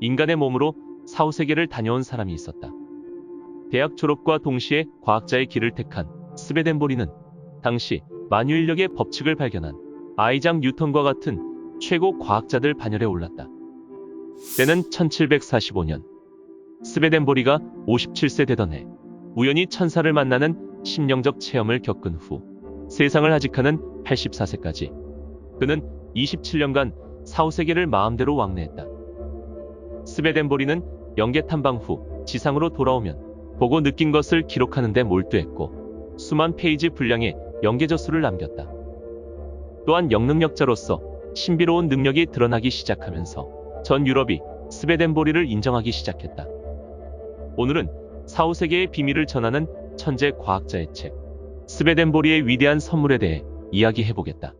인간의 몸으로 사후세계를 다녀온 사람이 있었다. 대학 졸업과 동시에 과학자의 길을 택한 스베덴보리는 당시 만유인력의 법칙을 발견한 아이작 뉴턴과 같은 최고 과학자들 반열에 올랐다. 때는 1745년. 스베덴보리가 57세 되던 해, 우연히 천사를 만나는 심령적 체험을 겪은 후 세상을 하직하는 84세까지 그는 27년간 사후세계를 마음대로 왕래했다. 스베덴보리는 영계 탐방 후 지상으로 돌아오면 보고 느낀 것을 기록하는 데 몰두했고 수만 페이지 분량의 영계저수를 남겼다. 또한 영능력자로서 신비로운 능력이 드러나기 시작하면서 전 유럽이 스베덴보리를 인정하기 시작했다. 오늘은 사후세계의 비밀을 전하는 천재 과학자의 책 스베덴보리의 위대한 선물에 대해 이야기해보겠다.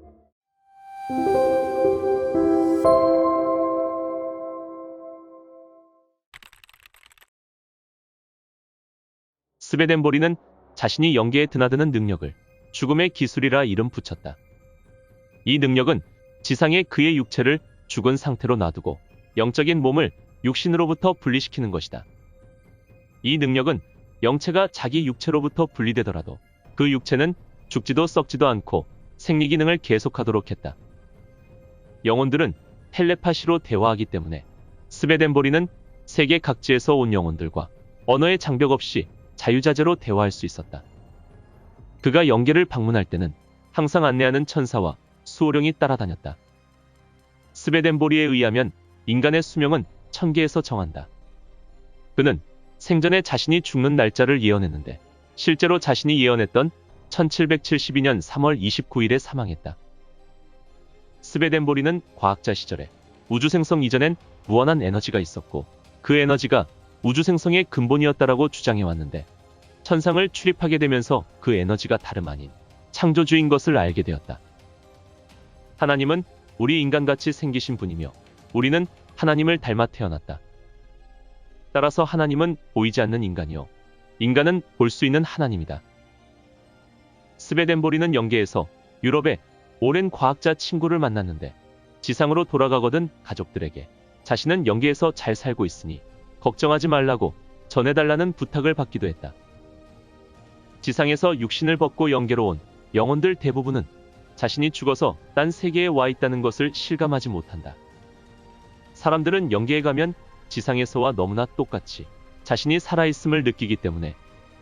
스베덴보리는 자신이 영계에 드나드는 능력을 죽음의 기술이라 이름 붙였다. 이 능력은 지상의 그의 육체를 죽은 상태로 놔두고 영적인 몸을 육신으로부터 분리시키는 것이다. 이 능력은 영체가 자기 육체로부터 분리되더라도 그 육체는 죽지도 썩지도 않고 생리 기능을 계속하도록 했다. 영혼들은 텔레파시로 대화하기 때문에 스베덴보리는 세계 각지에서 온 영혼들과 언어의 장벽 없이 자유자재로 대화할 수 있었다. 그가 영계를 방문할 때는 항상 안내하는 천사와 수호령이 따라다녔다. 스베덴보리에 의하면 인간의 수명은 1000개에서 정한다. 그는 생전에 자신이 죽는 날짜를 예언했는데 실제로 자신이 예언했던 1772년 3월 29일에 사망했다. 스베덴보리는 과학자 시절에 우주생성 이전엔 무한한 에너지가 있었고 그 에너지가 우주생성의 근본이었다라고 주장해왔는데 천상을 출입하게 되면서 그 에너지가 다름 아닌 창조주인 것을 알게 되었다. 하나님은 우리 인간같이 생기신 분이며 우리는 하나님을 닮아 태어났다. 따라서 하나님은 보이지 않는 인간이요 인간은 볼 수 있는 하나님이다. 스베덴보리는 영계에서 유럽의 오랜 과학자 친구를 만났는데 지상으로 돌아가거든 가족들에게 자신은 영계에서 잘 살고 있으니 걱정하지 말라고 전해달라는 부탁을 받기도 했다. 지상에서 육신을 벗고 영계로 온 영혼들 대부분은 자신이 죽어서 딴 세계에 와 있다는 것을 실감하지 못한다. 사람들은 영계에 가면 지상에서와 너무나 똑같이 자신이 살아있음을 느끼기 때문에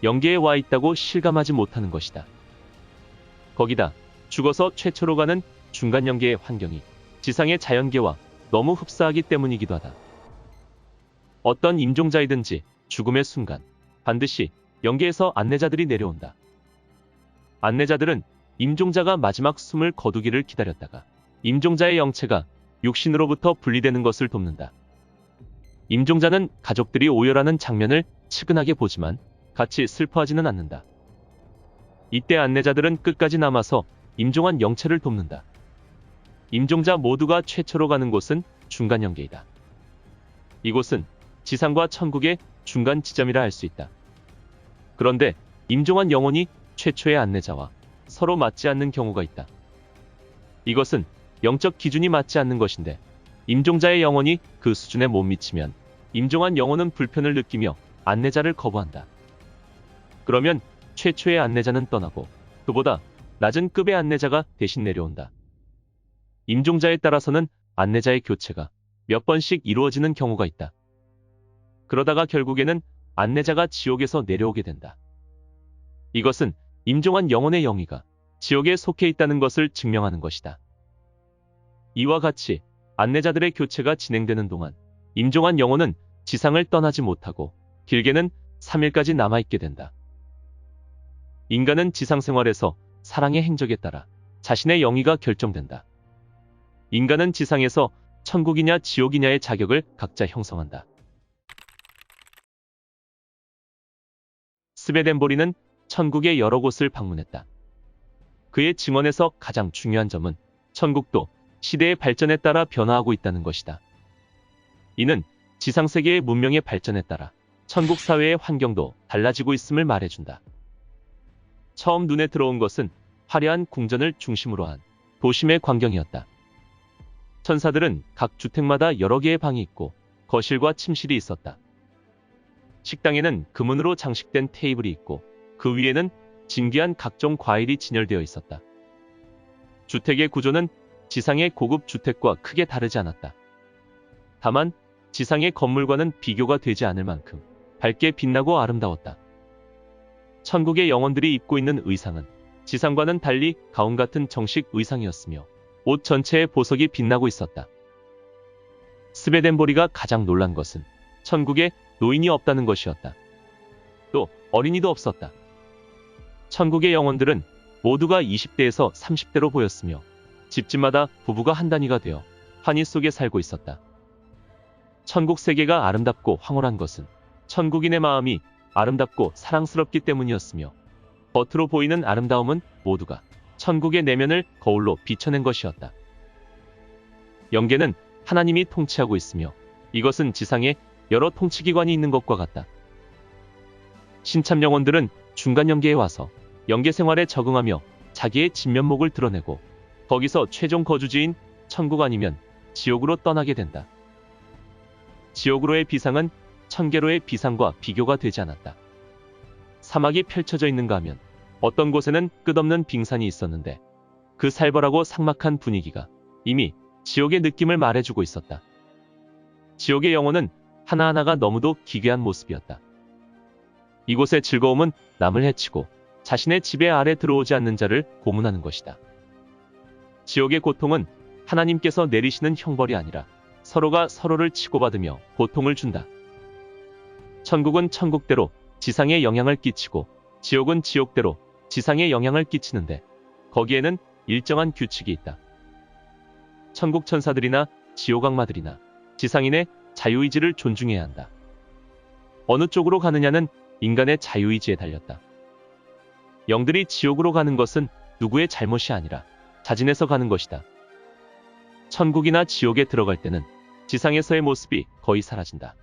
영계에 와 있다고 실감하지 못하는 것이다. 거기다 죽어서 최초로 가는 중간 영계의 환경이 지상의 자연계와 너무 흡사하기 때문이기도 하다. 어떤 임종자이든지 죽음의 순간 반드시 영계에서 안내자들이 내려온다. 안내자들은 임종자가 마지막 숨을 거두기를 기다렸다가 임종자의 영체가 육신으로부터 분리되는 것을 돕는다. 임종자는 가족들이 오열하는 장면을 측은하게 보지만 같이 슬퍼하지는 않는다. 이때 안내자들은 끝까지 남아서 임종한 영체를 돕는다. 임종자 모두가 최초로 가는 곳은 중간 영계이다. 이곳은 지상과 천국의 중간 지점이라 할 수 있다. 그런데 임종한 영혼이 최초의 안내자와 서로 맞지 않는 경우가 있다. 이것은 영적 기준이 맞지 않는 것인데 임종자의 영혼이 그 수준에 못 미치면 임종한 영혼은 불편을 느끼며 안내자를 거부한다. 그러면 최초의 안내자는 떠나고 그보다 낮은 급의 안내자가 대신 내려온다. 임종자에 따라서는 안내자의 교체가 몇 번씩 이루어지는 경우가 있다. 그러다가 결국에는 안내자가 지옥에서 내려오게 된다. 이것은 임종한 영혼의 영위가 지옥에 속해 있다는 것을 증명하는 것이다. 이와 같이 안내자들의 교체가 진행되는 동안 임종한 영혼은 지상을 떠나지 못하고 길게는 3일까지 남아있게 된다. 인간은 지상 생활에서 사랑의 행적에 따라 자신의 영위가 결정된다. 인간은 지상에서 천국이냐 지옥이냐의 자격을 각자 형성한다. 스베덴보리는 천국의 여러 곳을 방문했다. 그의 증언에서 가장 중요한 점은 천국도 시대의 발전에 따라 변화하고 있다는 것이다. 이는 지상세계의 문명의 발전에 따라 천국 사회의 환경도 달라지고 있음을 말해준다. 처음 눈에 들어온 것은 화려한 궁전을 중심으로 한 도심의 광경이었다. 천사들은 각 주택마다 여러 개의 방이 있고 거실과 침실이 있었다. 식당에는 금은으로 장식된 테이블이 있고 그 위에는 진귀한 각종 과일이 진열되어 있었다. 주택의 구조는 지상의 고급 주택과 크게 다르지 않았다. 다만 지상의 건물과는 비교가 되지 않을 만큼 밝게 빛나고 아름다웠다. 천국의 영혼들이 입고 있는 의상은 지상과는 달리 가운 같은 정식 의상이었으며 옷 전체에 보석이 빛나고 있었다. 스베덴보리가 가장 놀란 것은 천국에 노인이 없다는 것이었다. 또 어린이도 없었다. 천국의 영혼들은 모두가 20대에서 30대로 보였으며 집집마다 부부가 한 단위가 되어 환희 속에 살고 있었다. 천국 세계가 아름답고 황홀한 것은 천국인의 마음이 아름답고 사랑스럽기 때문이었으며 겉으로 보이는 아름다움은 모두가 천국의 내면을 거울로 비춰낸 것이었다. 영계는 하나님이 통치하고 있으며 이것은 지상에 여러 통치기관이 있는 것과 같다. 신참 영혼들은 중간 영계에 와서 영계 생활에 적응하며 자기의 진면목을 드러내고 거기서 최종 거주지인 천국 아니면 지옥으로 떠나게 된다. 지옥으로의 비상은 천계로의 비상과 비교가 되지 않았다. 사막이 펼쳐져 있는가 하면 어떤 곳에는 끝없는 빙산이 있었는데 그 살벌하고 삭막한 분위기가 이미 지옥의 느낌을 말해주고 있었다. 지옥의 영혼은 하나하나가 너무도 기괴한 모습이었다. 이곳의 즐거움은 남을 해치고 자신의 지배 아래 들어오지 않는 자를 고문하는 것이다. 지옥의 고통은 하나님께서 내리시는 형벌이 아니라 서로가 서로를 치고받으며 고통을 준다. 천국은 천국대로 지상에 영향을 끼치고 지옥은 지옥대로 지상에 영향을 끼치는데 거기에는 일정한 규칙이 있다. 천국 천사들이나 지옥 악마들이나 지상인의 자유의지를 존중해야 한다. 어느 쪽으로 가느냐는 인간의 자유의지에 달렸다. 영들이 지옥으로 가는 것은 누구의 잘못이 아니라 자진해서 가는 것이다. 천국이나 지옥에 들어갈 때는 지상에서의 모습이 거의 사라진다.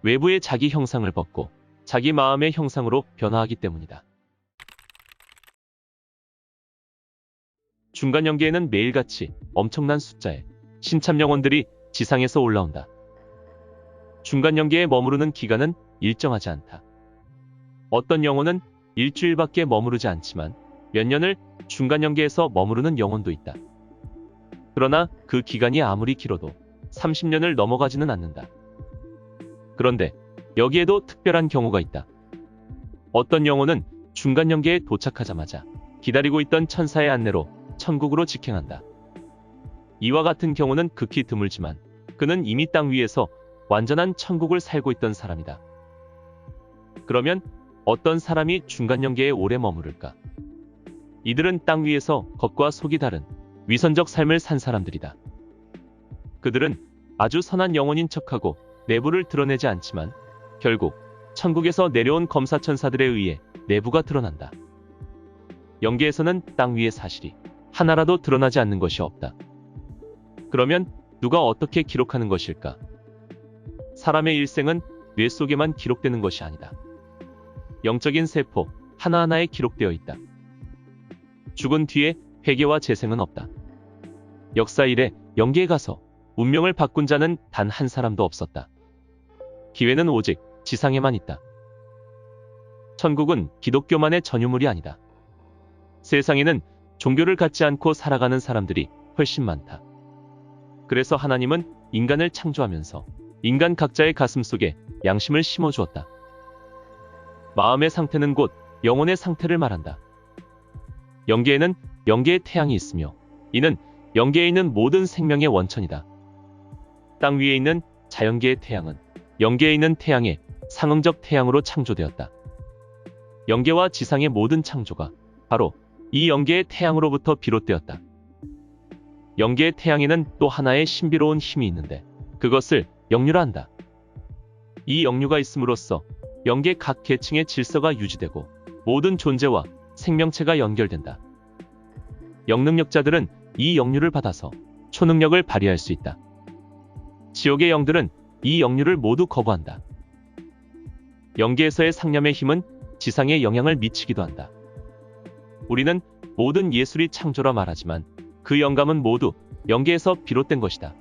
외부의 자기 형상을 벗고 자기 마음의 형상으로 변화하기 때문이다. 중간 영계에는 매일같이 엄청난 숫자의 신참 영혼들이 지상에서 올라온다. 중간 영계에 머무르는 기간은 일정하지 않다. 어떤 영혼은 일주일밖에 머무르지 않지만 몇 년을 중간 영계에서 머무르는 영혼도 있다. 그러나 그 기간이 아무리 길어도 30년을 넘어가지는 않는다. 그런데 여기에도 특별한 경우가 있다. 어떤 영혼은 중간 영계에 도착하자마자 기다리고 있던 천사의 안내로 천국으로 직행한다. 이와 같은 경우는 극히 드물지만 그는 이미 땅 위에서 완전한 천국을 살고 있던 사람이다. 그러면 어떤 사람이 중간 영계에 오래 머무를까? 이들은 땅 위에서 겉과 속이 다른 위선적 삶을 산 사람들이다. 그들은 아주 선한 영혼인 척하고 내부를 드러내지 않지만 결국 천국에서 내려온 검사천사들에 의해 내부가 드러난다. 영계에서는 땅 위의 사실이 하나라도 드러나지 않는 것이 없다. 그러면 누가 어떻게 기록하는 것일까? 사람의 일생은 뇌 속에만 기록되는 것이 아니다. 영적인 세포 하나하나에 기록되어 있다. 죽은 뒤에 회개와 재생은 없다. 역사 이래 영계에 가서 운명을 바꾼 자는 단 한 사람도 없었다. 기회는 오직 지상에만 있다. 천국은 기독교만의 전유물이 아니다. 세상에는 종교를 갖지 않고 살아가는 사람들이 훨씬 많다. 그래서 하나님은 인간을 창조하면서 인간 각자의 가슴 속에 양심을 심어주었다. 마음의 상태는 곧 영혼의 상태를 말한다. 영계에는 영계의 태양이 있으며 이는 영계에 있는 모든 생명의 원천이다. 땅 위에 있는 자연계의 태양은 영계에 있는 태양의 상응적 태양으로 창조되었다. 영계와 지상의 모든 창조가 바로 이 영계의 태양으로부터 비롯되었다. 영계의 태양에는 또 하나의 신비로운 힘이 있는데 그것을 영류라 한다. 이 영류가 있음으로써 영계 각 계층의 질서가 유지되고 모든 존재와 생명체가 연결된다. 영능력자들은 이 영류를 받아서 초능력을 발휘할 수 있다. 지옥의 영들은 이 영류를 모두 거부한다. 영계에서의 상념의 힘은 지상에 영향을 미치기도 한다. 우리는 모든 예술이 창조라 말하지만 그 영감은 모두 영계에서 비롯된 것이다.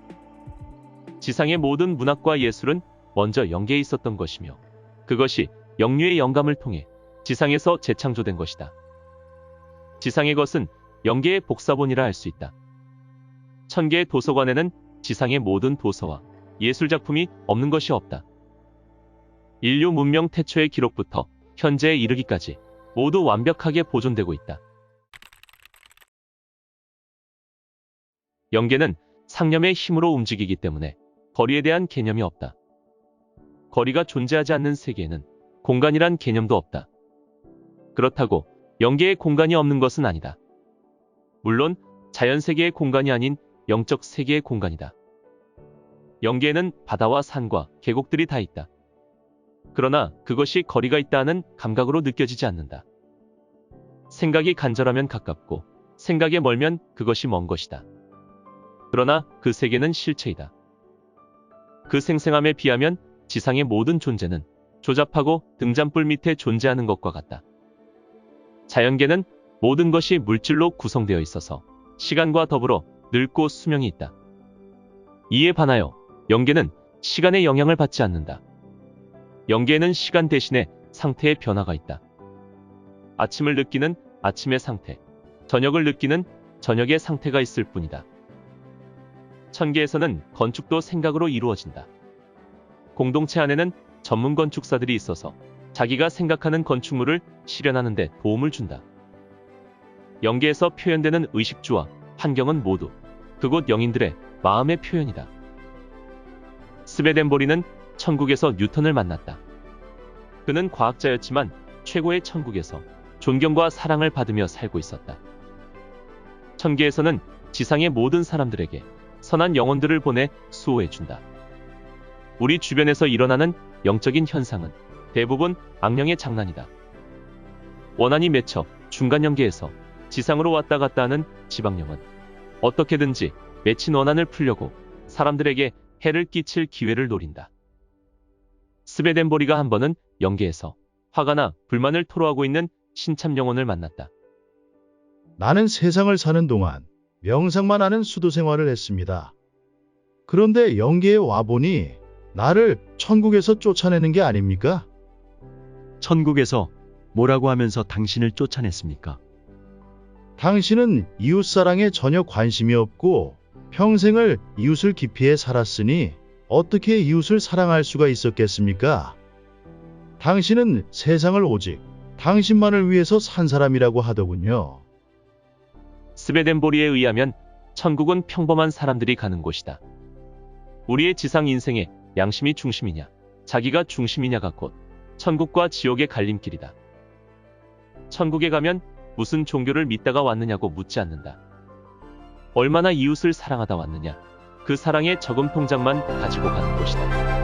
지상의 모든 문학과 예술은 먼저 영계에 있었던 것이며 그것이 영류의 영감을 통해 지상에서 재창조된 것이다. 지상의 것은 영계의 복사본이라 할 수 있다. 1000개의 도서관에는 지상의 모든 도서와 예술작품이 없는 것이 없다. 인류 문명 태초의 기록부터 현재에 이르기까지 모두 완벽하게 보존되고 있다. 영계는 상념의 힘으로 움직이기 때문에 거리에 대한 개념이 없다. 거리가 존재하지 않는 세계에는 공간이란 개념도 없다. 그렇다고 영계에 공간이 없는 것은 아니다. 물론 자연세계의 공간이 아닌 영적 세계의 공간이다. 영계에는 바다와 산과 계곡들이 다 있다. 그러나 그것이 거리가 있다는 감각으로 느껴지지 않는다. 생각이 간절하면 가깝고 생각에 멀면 그것이 먼 것이다. 그러나 그 세계는 실체이다. 그 생생함에 비하면 지상의 모든 존재는 조잡하고 등잔불 밑에 존재하는 것과 같다. 자연계는 모든 것이 물질로 구성되어 있어서 시간과 더불어 늙고 수명이 있다. 이에 반하여 영계는 시간의 영향을 받지 않는다. 영계에는 시간 대신에 상태의 변화가 있다. 아침을 느끼는 아침의 상태, 저녁을 느끼는 저녁의 상태가 있을 뿐이다. 천계에서는 건축도 생각으로 이루어진다. 공동체 안에는 전문 건축사들이 있어서 자기가 생각하는 건축물을 실현하는 데 도움을 준다. 영계에서 표현되는 의식주와 환경은 모두 그곳 영인들의 마음의 표현이다. 스베덴보리는 천국에서 뉴턴을 만났다. 그는 과학자였지만 최고의 천국에서 존경과 사랑을 받으며 살고 있었다. 천계에서는 지상의 모든 사람들에게 선한 영혼들을 보내 수호해준다. 우리 주변에서 일어나는 영적인 현상은 대부분 악령의 장난이다. 원한이 맺혀 중간영계에서 지상으로 왔다 갔다 하는 지방령은 어떻게든지 맺힌 원한을 풀려고 사람들에게 해를 끼칠 기회를 노린다. 스베덴보리가 한 번은 영계에서 화가나 불만을 토로하고 있는 신참 영혼을 만났다. 나는 세상을 사는 동안 명상만 하는 수도 생활을 했습니다. 그런데 영계에 와보니 나를 천국에서 쫓아내는 게 아닙니까? 천국에서 뭐라고 하면서 당신을 쫓아냈습니까? 당신은 이웃사랑에 전혀 관심이 없고 평생을 이웃을 기피해 살았으니 어떻게 이웃을 사랑할 수가 있었겠습니까? 당신은 세상을 오직 당신만을 위해서 산 사람이라고 하더군요. 스베덴보리에 의하면 천국은 평범한 사람들이 가는 곳이다. 우리의 지상 인생에 양심이 중심이냐, 자기가 중심이냐가 곧 천국과 지옥의 갈림길이다. 천국에 가면 무슨 종교를 믿다가 왔느냐고 묻지 않는다. 얼마나 이웃을 사랑하다 왔느냐, 그 사랑의 저금 통장만 가지고 가는 곳이다.